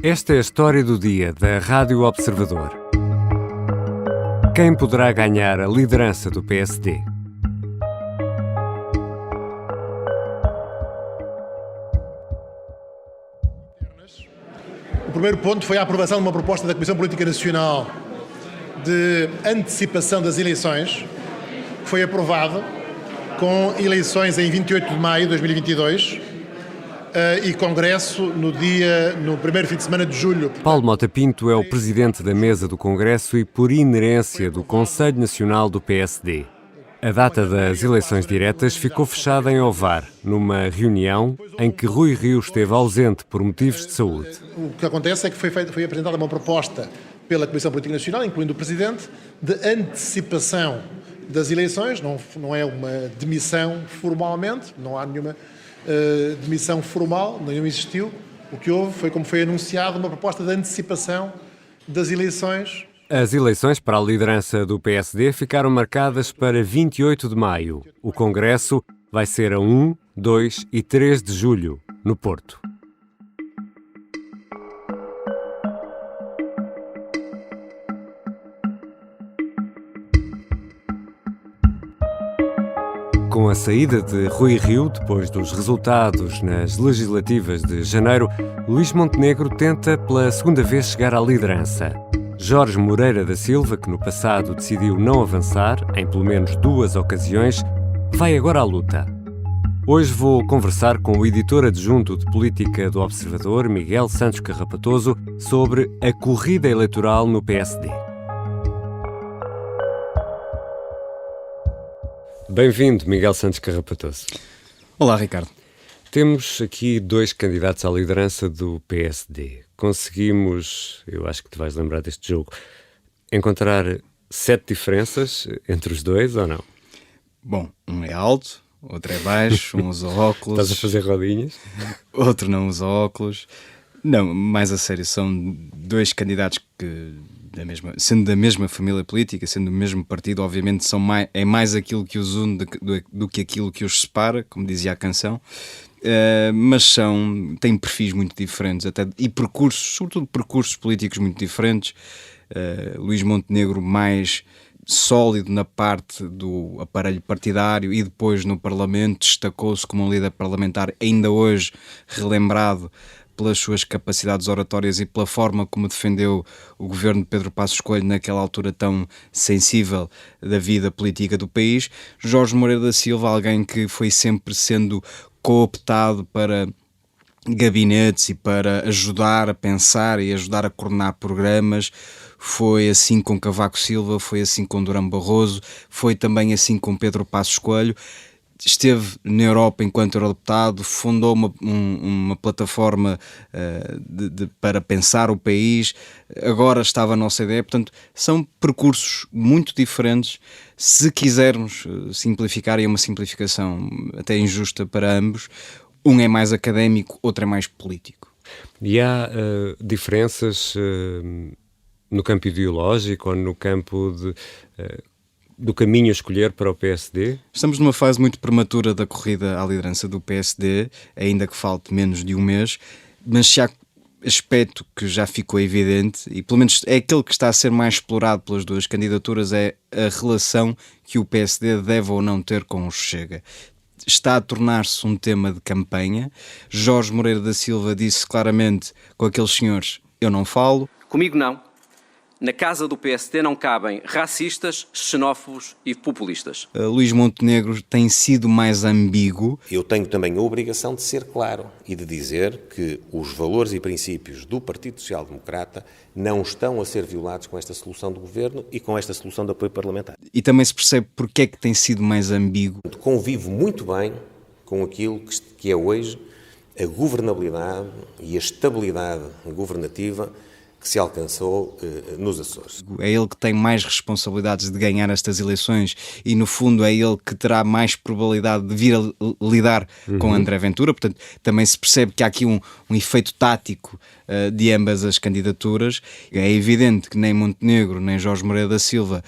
Esta é a história do dia da Rádio Observador. Quem poderá ganhar a liderança do PSD? O primeiro ponto foi a aprovação de uma proposta da Comissão Política Nacional de antecipação das eleições, que foi aprovada com eleições em 28 de maio de 2022 e congresso no primeiro fim de semana de julho. Paulo Mota Pinto é o presidente da mesa do Congresso e, por inerência, do Conselho Nacional do PSD. A data das eleições diretas ficou fechada em Ovar, numa reunião em que Rui Rio esteve ausente por motivos de saúde. O que acontece é que foi apresentada uma proposta pela Comissão Política Nacional, incluindo o Presidente, de antecipação das eleições. Não é uma demissão formalmente, não há nenhuma demissão formal, não existiu. O que houve foi, como foi anunciado, uma proposta de antecipação das eleições. As eleições para a liderança do PSD ficaram marcadas para 28 de maio. O Congresso vai ser a 1, 2 e 3 de julho, no Porto. Com a saída de Rui Rio, depois dos resultados nas legislativas de janeiro, Luís Montenegro tenta pela segunda vez chegar à liderança. Jorge Moreira da Silva, que no passado decidiu não avançar, em pelo menos 2 ocasiões, vai agora à luta. Hoje vou conversar com o editor adjunto de política do Observador, Miguel Santos Carrapatoso, sobre a corrida eleitoral no PSD. Bem-vindo, Miguel Santos Carrapatoso. Olá, Ricardo. Temos aqui 2 candidatos à liderança do PSD. Conseguimos, eu acho que te vais lembrar deste jogo, encontrar 7 diferenças entre os 2 ou não? Bom, um é alto, outro é baixo, um usa óculos. Estás a fazer rodinhas? Outro não usa óculos. Não, mais a sério, são 2 candidatos que, sendo da mesma família política, sendo do mesmo partido, obviamente é mais aquilo que os une do que aquilo que os separa, como dizia a canção. Mas têm perfis muito diferentes e percursos, sobretudo percursos políticos muito diferentes. Luís Montenegro mais sólido na parte do aparelho partidário e depois no Parlamento, destacou-se como um líder parlamentar, ainda hoje relembrado pelas suas capacidades oratórias e pela forma como defendeu o governo de Pedro Passos Coelho naquela altura tão sensível da vida política do país. Jorge Moreira da Silva, alguém que foi sempre sendo cooptado para gabinetes e para ajudar a pensar e ajudar a coordenar programas. Foi assim com Cavaco Silva, foi assim com Durão Barroso, foi também assim com Pedro Passos Coelho. Esteve na Europa enquanto eurodeputado, fundou uma plataforma para pensar o país, agora estava na OCDE. Portanto, são percursos muito diferentes. Se quisermos simplificar, e é uma simplificação até injusta para ambos, um é mais académico, outro é mais político. E há diferenças no campo ideológico ou no campo do caminho a escolher para o PSD? Estamos numa fase muito prematura da corrida à liderança do PSD, ainda que falte menos de um mês, mas se há aspecto que já ficou evidente, e pelo menos é aquele que está a ser mais explorado pelas 2 candidaturas, é a relação que o PSD deve ou não ter com o Chega. Está a tornar-se um tema de campanha. Jorge Moreira da Silva disse claramente com aqueles senhores: eu não falo. Comigo não. Na casa do PSD não cabem racistas, xenófobos e populistas. Luís Montenegro tem sido mais ambíguo. Eu tenho também a obrigação de ser claro e de dizer que os valores e princípios do Partido Social Democrata não estão a ser violados com esta solução do Governo e com esta solução de apoio parlamentar. E também se percebe porque é que tem sido mais ambíguo. Convivo muito bem com aquilo que é hoje a governabilidade e a estabilidade governativa que se alcançou nos Açores. É ele que tem mais responsabilidades de ganhar estas eleições e, no fundo, é ele que terá mais probabilidade de vir a lidar com André Ventura. Portanto, também se percebe que há aqui um efeito tático de ambas as candidaturas. É evidente que nem Montenegro nem Jorge Moreira da Silva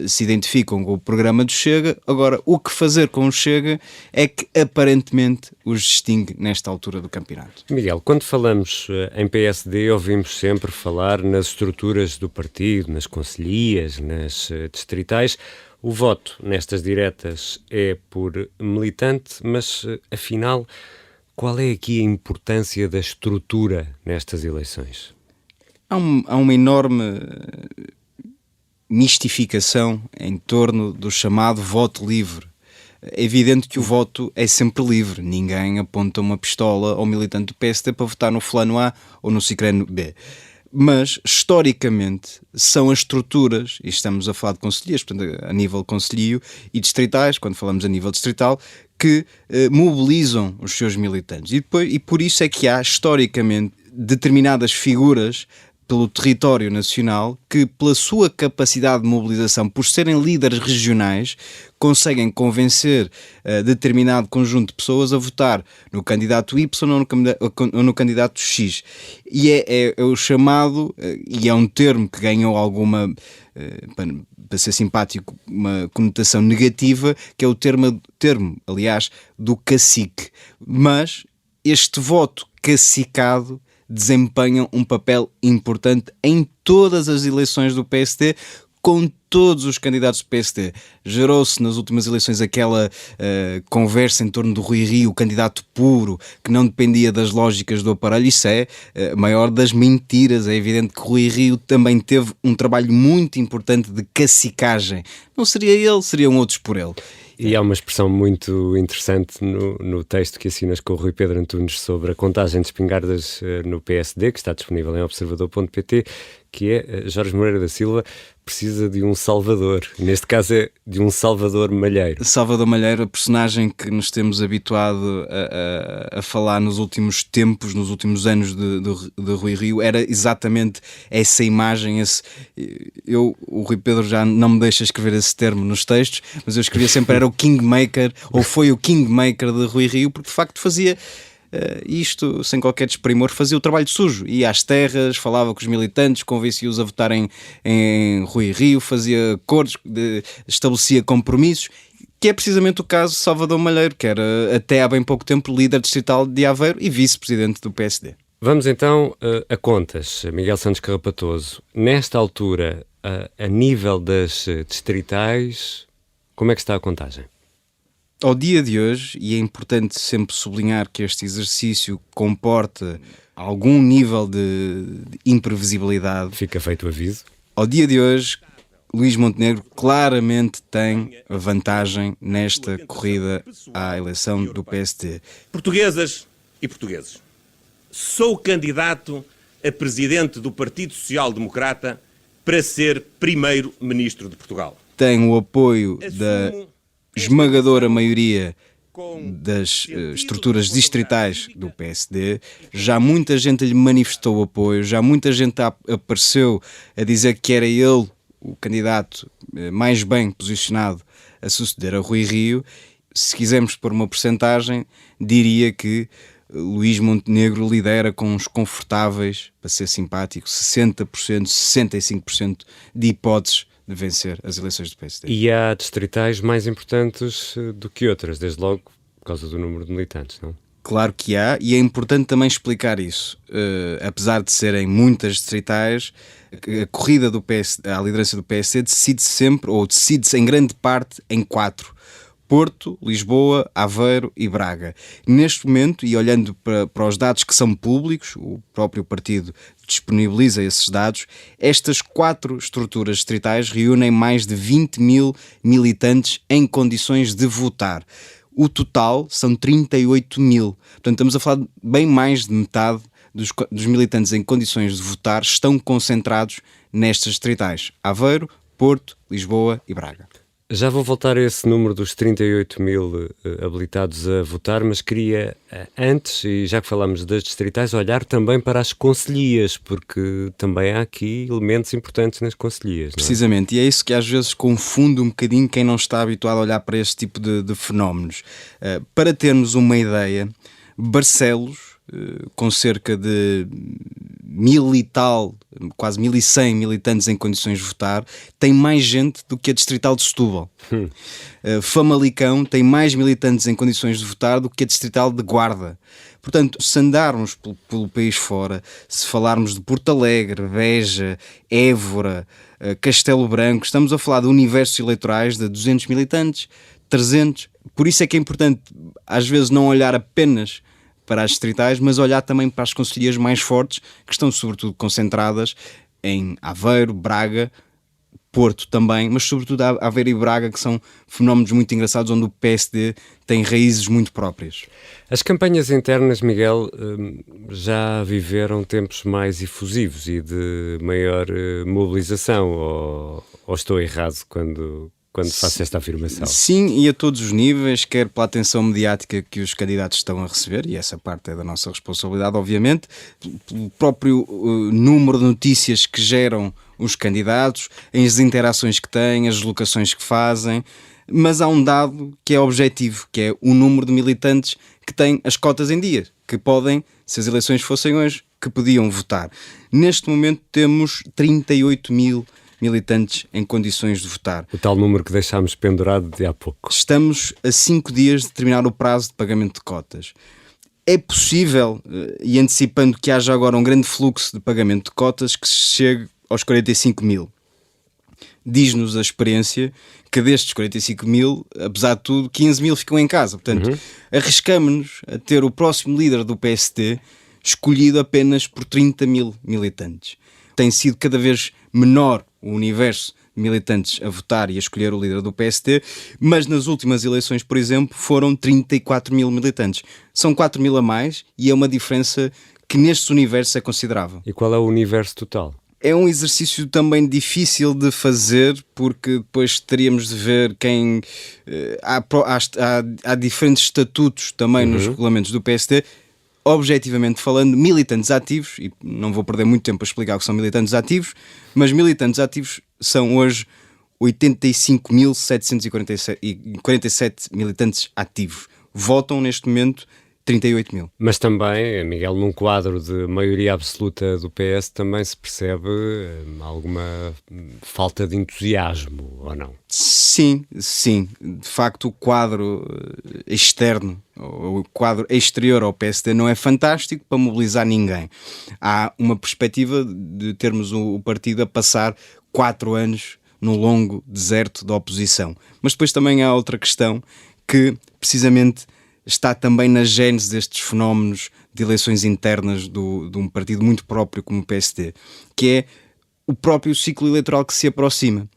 se identificam com o programa do Chega. Agora, o que fazer com o Chega é que aparentemente os distingue nesta altura do campeonato. Miguel, quando falamos em PSD, ouvimos sempre falar nas estruturas do partido, nas concelhias, nas distritais. O voto nestas diretas é por militante, mas afinal, qual é aqui a importância da estrutura nestas eleições? Há uma enorme mistificação em torno do chamado voto livre. É evidente que o voto é sempre livre. Ninguém aponta uma pistola ao militante do PSD para votar no fulano A ou no cicrano B. Mas, historicamente, são as estruturas, e estamos a falar de concelhias, portanto, a nível concelhio, e distritais, quando falamos a nível distrital, que mobilizam os seus militantes. E por isso é que há, historicamente, determinadas figuras pelo território nacional que, pela sua capacidade de mobilização, por serem líderes regionais, conseguem convencer determinado conjunto de pessoas a votar no candidato Y ou no candidato X. E é o chamado, e é um termo que ganhou alguma, para ser simpático, uma conotação negativa, que é o termo, aliás, do cacique. Mas este voto cacicado desempenham um papel importante em todas as eleições do PSD, com todos os candidatos do PSD. Gerou-se nas últimas eleições aquela conversa em torno do Rui Rio, o candidato puro, que não dependia das lógicas do aparelho. Isso é a maior das mentiras. É evidente que Rui Rio também teve um trabalho muito importante de cacicagem. Não seria ele, seriam outros por ele. E há uma expressão muito interessante no texto que assinas com o Rui Pedro Antunes sobre a contagem de espingardas no PSD, que está disponível em observador.pt, que é Jorge Moreira da Silva precisa de um salvador. Neste caso é de um Salvador Malheiro. Salvador Malheiro, a personagem que nos temos habituado a falar nos últimos tempos, nos últimos anos de Rui Rio, era exatamente essa imagem. O Rui Pedro já não me deixa escrever esse termo nos textos, mas eu escrevia sempre era o Kingmaker, ou foi o Kingmaker de Rui Rio, porque de facto fazia isto, sem qualquer desprimor, fazia o trabalho sujo. Ia às terras, falava com os militantes, convencia-os a votarem em Rui Rio, fazia acordos, estabelecia compromissos, que é precisamente o caso de Salvador Malheiro, que era até há bem pouco tempo líder distrital de Aveiro e vice-presidente do PSD. Vamos então a contas. Miguel Santos Carrapatoso, nesta altura, a nível das distritais, como é que está a contagem? Ao dia de hoje, e é importante sempre sublinhar que este exercício comporta algum nível de imprevisibilidade. Fica feito o aviso. Ao dia de hoje, Luís Montenegro claramente tem a vantagem nesta corrida à eleição do PSD. Portuguesas e portugueses, sou candidato a presidente do Partido Social Democrata para ser primeiro-ministro de Portugal. Tem o apoio da esmagadora maioria das estruturas distritais do PSD. Já muita gente lhe manifestou apoio, já muita gente apareceu a dizer que era ele o candidato mais bem posicionado a suceder a Rui Rio. Se quisermos pôr uma percentagem, diria que Luís Montenegro lidera com uns confortáveis, para ser simpático, 60%, 65% de hipóteses de vencer as eleições do PSD. E há distritais mais importantes do que outras, desde logo por causa do número de militantes, não? Claro que há, e é importante também explicar isso. Apesar de serem muitas distritais, a corrida do PSD, à liderança do PSD decide-se sempre, ou decide-se em grande parte, em 4. Porto, Lisboa, Aveiro e Braga. Neste momento, e olhando para os dados que são públicos, o próprio partido disponibiliza esses dados, estas 4 estruturas distritais reúnem mais de 20 mil militantes em condições de votar. O total são 38 mil. Portanto, estamos a falar de bem mais de metade dos militantes em condições de votar estão concentrados nestas distritais: Aveiro, Porto, Lisboa e Braga. Já vou voltar a esse número dos 38 mil habilitados a votar, mas queria antes, e já que falamos das distritais, olhar também para as concelhias, porque também há aqui elementos importantes nas concelhias. Não é? Precisamente, e é isso que às vezes confunde um bocadinho quem não está habituado a olhar para este tipo de fenómenos. Para termos uma ideia, Barcelos, com cerca de 1000 e tal, quase 1100 militantes em condições de votar, tem mais gente do que a distrital de Setúbal. Famalicão tem mais militantes em condições de votar do que a distrital de Guarda. Portanto, se andarmos pelo país fora, se falarmos de Porto Alegre, Beja, Évora, Castelo Branco, estamos a falar de universos eleitorais de 200 militantes, 300. Por isso é que é importante, às vezes, não olhar apenas para as distritais, mas olhar também para as concelhias mais fortes, que estão sobretudo concentradas em Aveiro, Braga, Porto também, mas sobretudo Aveiro e Braga, que são fenómenos muito engraçados, onde o PSD tem raízes muito próprias. As campanhas internas, Miguel, já viveram tempos mais efusivos e de maior mobilização, ou estou errado quando faço esta afirmação? Sim, e a todos os níveis, quer pela atenção mediática que os candidatos estão a receber, e essa parte é da nossa responsabilidade, obviamente, pelo próprio número de notícias que geram os candidatos, as interações que têm, as deslocações que fazem, mas há um dado que é objetivo, que é o número de militantes que têm as cotas em dia, que podem, se as eleições fossem hoje, que podiam votar. Neste momento temos 38 mil militantes em condições de votar. O tal número que deixámos pendurado de há pouco. Estamos a 5 dias de terminar o prazo de pagamento de cotas. É possível, e antecipando que haja agora um grande fluxo de pagamento de cotas, que chegue aos 45 mil. Diz-nos a experiência que destes 45 mil, apesar de tudo, 15 mil ficam em casa. Portanto, arriscamos-nos a ter o próximo líder do PSD escolhido apenas por 30 mil militantes. Tem sido cada vez menor o universo de militantes a votar e a escolher o líder do PSD, mas nas últimas eleições, por exemplo, foram 34 mil militantes. São 4 mil a mais e é uma diferença que nestes universos é considerável. E qual é o universo total? É um exercício também difícil de fazer, porque depois teríamos de ver quem... Há diferentes estatutos também nos regulamentos do PSD. Objetivamente falando, militantes ativos, e não vou perder muito tempo a explicar o que são militantes ativos, mas militantes ativos são hoje 85.747 militantes ativos. Votam neste momento 38 mil. Mas também, Miguel, num quadro de maioria absoluta do PS também se percebe alguma falta de entusiasmo, ou não? Sim. De facto, o quadro externo, o quadro exterior ao PSD não é fantástico para mobilizar ninguém. Há uma perspectiva de termos o partido a passar 4 anos no longo deserto da oposição. Mas depois também há outra questão que, precisamente, está também na gênese destes fenómenos de eleições internas de um partido muito próprio como o PSD, que é o próprio ciclo eleitoral que se aproxima.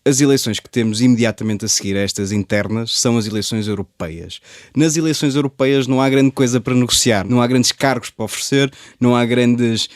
As eleições que temos imediatamente a seguir a estas internas são as eleições europeias. Nas eleições europeias não há grande coisa para negociar, não há grandes cargos para oferecer, não há grandes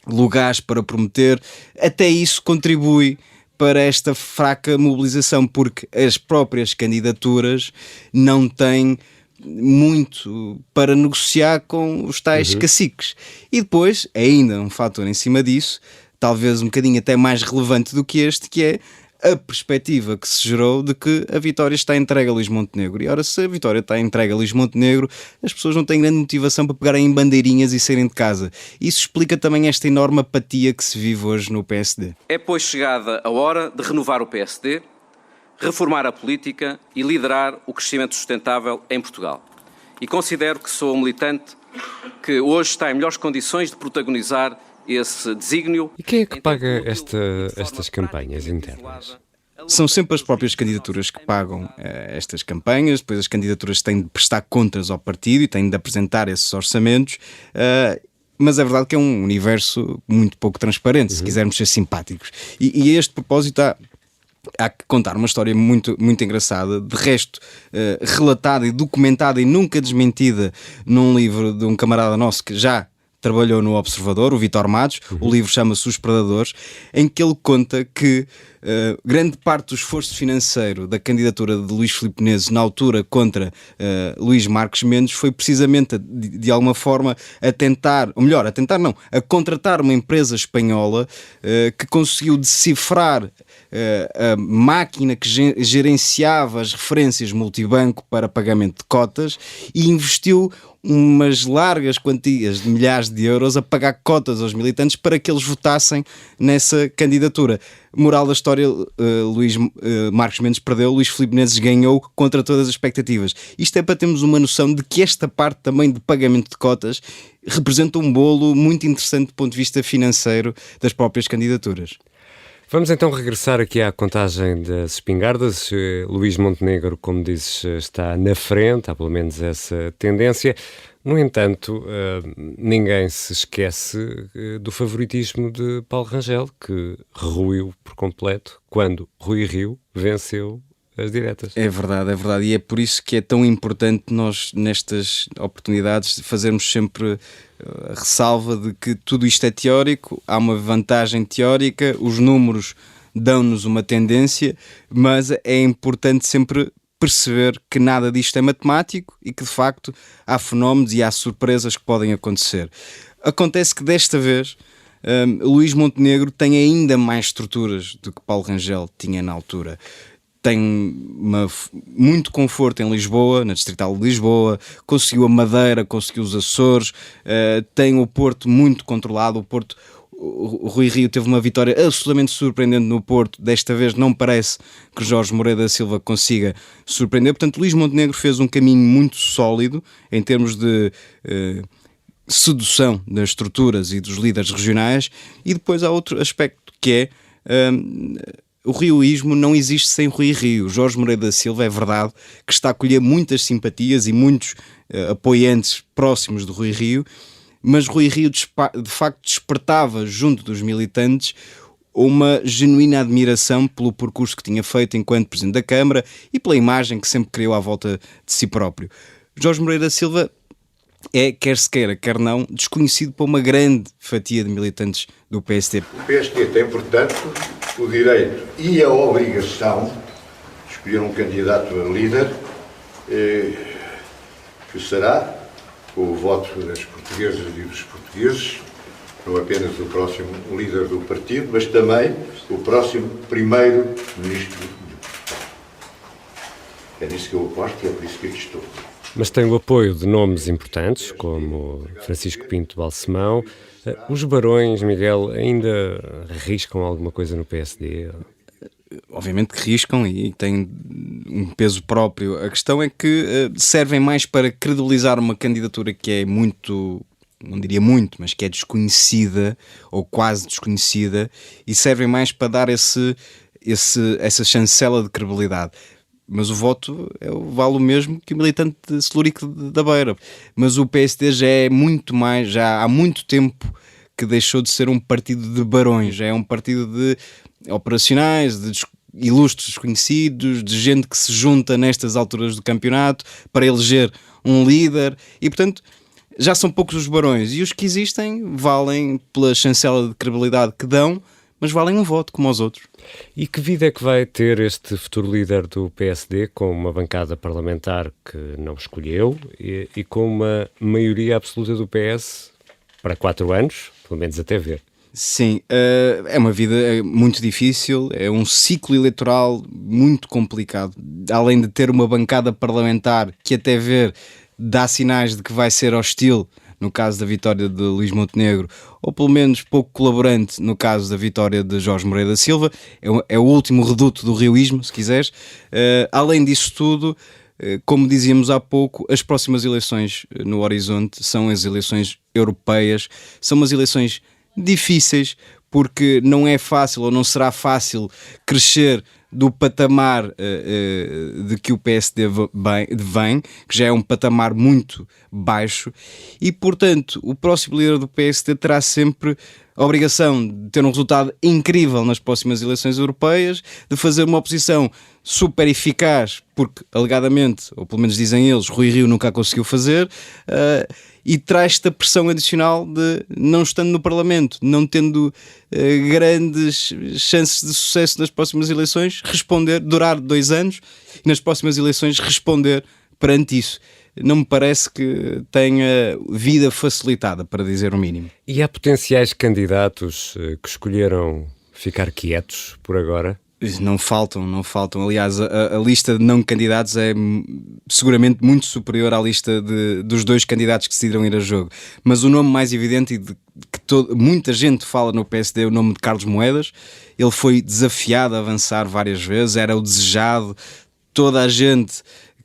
lugares para prometer. Até isso contribui para esta fraca mobilização, porque as próprias candidaturas não têm muito para negociar com os tais caciques. E depois, ainda um fator em cima disso, talvez um bocadinho até mais relevante do que este, que é a perspectiva que se gerou de que a vitória está entregue a Luís Montenegro. E ora, se a vitória está entregue a Luís Montenegro, as pessoas não têm grande motivação para pegarem em bandeirinhas e saírem de casa. Isso explica também esta enorme apatia que se vive hoje no PSD. É, pois, chegada a hora de renovar o PSD, reformar a política e liderar o crescimento sustentável em Portugal. E considero que sou um militante que hoje está em melhores condições de protagonizar esse desígnio. E quem é que paga estas campanhas internas? São sempre as próprias candidaturas que pagam estas campanhas, depois as candidaturas têm de prestar contas ao partido e têm de apresentar esses orçamentos, mas é verdade que é um universo muito pouco transparente, se quisermos ser simpáticos. E a este propósito há que contar uma história muito, muito engraçada, de resto relatada e documentada e nunca desmentida num livro de um camarada nosso que já trabalhou no Observador, o Vítor Matos. O livro chama-se Os Predadores, em que ele conta que grande parte do esforço financeiro da candidatura de Luís Filipe Menezes na altura contra Luís Marques Mendes foi precisamente de alguma forma a contratar uma empresa espanhola que conseguiu decifrar a máquina que gerenciava as referências multibanco para pagamento de cotas e investiu umas largas quantias de milhares de euros a pagar cotas aos militantes para que eles votassem nessa candidatura. Moral da história, Luís Marques Mendes perdeu, Luís Filipe Menezes ganhou contra todas as expectativas. Isto é para termos uma noção de que esta parte também de pagamento de cotas representa um bolo muito interessante do ponto de vista financeiro das próprias candidaturas. Vamos então regressar aqui à contagem das espingardas. Luís Montenegro, como dizes, está na frente, há pelo menos essa tendência. No entanto, ninguém se esquece do favoritismo de Paulo Rangel, que ruiu por completo quando Rui Rio venceu as diretas. É verdade, e é por isso que é tão importante nós, nestas oportunidades, fazermos sempre a ressalva de que tudo isto é teórico, há uma vantagem teórica, os números dão-nos uma tendência, mas é importante sempre perceber que nada disto é matemático e que de facto há fenómenos e há surpresas que podem acontecer. Acontece que desta vez Luís Montenegro tem ainda mais estruturas do que Paulo Rangel tinha na altura. Tem muito conforto em Lisboa, na Distrital de Lisboa, conseguiu a Madeira, conseguiu os Açores, tem o Porto muito controlado. O Rui Rio teve uma vitória absolutamente surpreendente no Porto. Desta vez não parece que Jorge Moreira da Silva consiga surpreender. Portanto, Luís Montenegro fez um caminho muito sólido em termos de sedução das estruturas e dos líderes regionais. E depois há outro aspecto que é... o rioísmo não existe sem Rui Rio. Jorge Moreira da Silva, é verdade, que está a colher muitas simpatias e muitos apoiantes próximos de Rui Rio, mas Rui Rio de facto despertava junto dos militantes uma genuína admiração pelo percurso que tinha feito enquanto Presidente da Câmara e pela imagem que sempre criou à volta de si próprio. Jorge Moreira da Silva é, quer se queira, quer não, desconhecido por uma grande fatia de militantes do PSD. O PSD tem, portanto, o direito e a obrigação de escolher um candidato a líder que será o voto das portuguesas e dos portugueses, não apenas o próximo líder do partido, mas também o próximo primeiro-ministro. É nisso que eu aposto e é por isso que aqui estou. Mas tem o apoio de nomes importantes, como Francisco Pinto Balsemão. Os barões, Miguel, ainda arriscam alguma coisa no PSD? Obviamente que riscam e têm um peso próprio. A questão é que servem mais para credibilizar uma candidatura que é muito, não diria muito, mas que é desconhecida ou quase desconhecida, e servem mais para dar essa chancela de credibilidade. Mas o voto vale o mesmo que o militante celúrico da Beira. Mas o PSD já é muito mais, já há muito tempo que deixou de ser um partido de barões, já é um partido de operacionais, de ilustres desconhecidos, de gente que se junta nestas alturas do campeonato para eleger um líder e, portanto, já são poucos os barões. E os que existem valem pela chancela de credibilidade que dão, mas valem um voto como os outros. E que vida é que vai ter este futuro líder do PSD com uma bancada parlamentar que não escolheu e com uma maioria absoluta do PS para 4 anos, pelo menos até ver? Sim, é uma vida muito difícil, é um ciclo eleitoral muito complicado. Além de ter uma bancada parlamentar que até ver dá sinais de que vai ser hostil no caso da vitória de Luís Montenegro, ou pelo menos pouco colaborante no caso da vitória de Jorge Moreira da Silva, é o último reduto do rioísmo, se quiseres. Além disso tudo, como dizíamos há pouco, as próximas eleições no horizonte são as eleições europeias, são umas eleições difíceis, porque não é fácil ou não será fácil crescer do patamar de que o PSD vem, que já é um patamar muito baixo, e portanto o próximo líder do PSD terá sempre a obrigação de ter um resultado incrível nas próximas eleições europeias, de fazer uma oposição super eficaz, porque alegadamente, ou pelo menos dizem eles, Rui Rio nunca a conseguiu fazer, e traz-te a pressão adicional de, não estando no Parlamento, não tendo grandes chances de sucesso nas próximas eleições, responder, durar 2 anos, e nas próximas eleições responder perante isso. Não me parece que tenha vida facilitada, para dizer o mínimo. E há potenciais candidatos que escolheram ficar quietos por agora? Não faltam. Aliás, a lista de não candidatos é seguramente muito superior à lista dos 2 candidatos que decidiram ir a jogo. Mas o nome mais evidente e de que muita gente fala no PSD é o nome de Carlos Moedas. Ele foi desafiado a avançar várias vezes, era o desejado. Toda a gente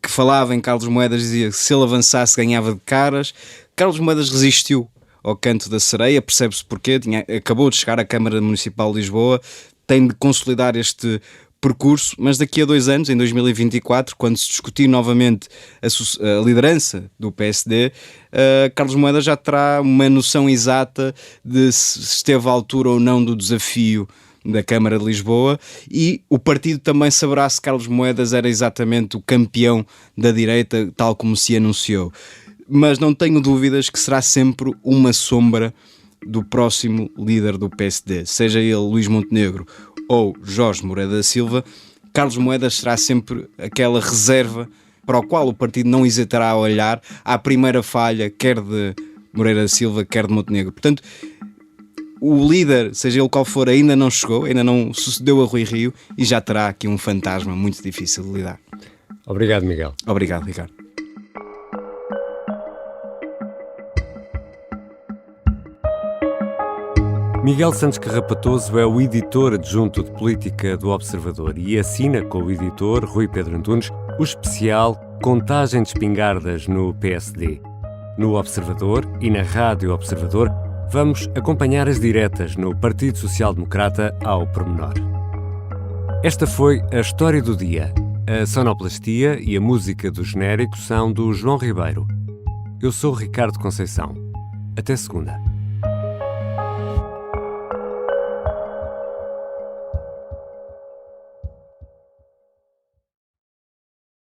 que falava em Carlos Moedas dizia que se ele avançasse ganhava de caras. Carlos Moedas resistiu ao canto da sereia, percebe-se porquê, acabou de chegar à Câmara Municipal de Lisboa, tem de consolidar este percurso, mas daqui a 2 anos, em 2024, quando se discutir novamente a liderança do PSD, Carlos Moedas já terá uma noção exata de se esteve à altura ou não do desafio da Câmara de Lisboa, e o partido também saberá se Carlos Moedas era exatamente o campeão da direita, tal como se anunciou. Mas não tenho dúvidas que será sempre uma sombra do próximo líder do PSD, seja ele Luís Montenegro ou Jorge Moreira da Silva. Carlos Moedas será sempre aquela reserva para o qual o partido não hesitará a olhar à primeira falha, quer de Moreira da Silva, quer de Montenegro. Portanto, o líder, seja ele qual for, ainda não chegou, ainda não sucedeu a Rui Rio, e já terá aqui um fantasma muito difícil de lidar. Obrigado, Miguel. Obrigado, Ricardo. Miguel Santos Carrapatoso é o editor adjunto de política do Observador e assina com o editor Rui Pedro Antunes o especial Contagem de Espingardas no PSD. No Observador e na Rádio Observador vamos acompanhar as diretas no Partido Social Democrata ao pormenor. Esta foi a história do dia. A sonoplastia e a música do genérico são do João Ribeiro. Eu sou Ricardo Conceição. Até segunda.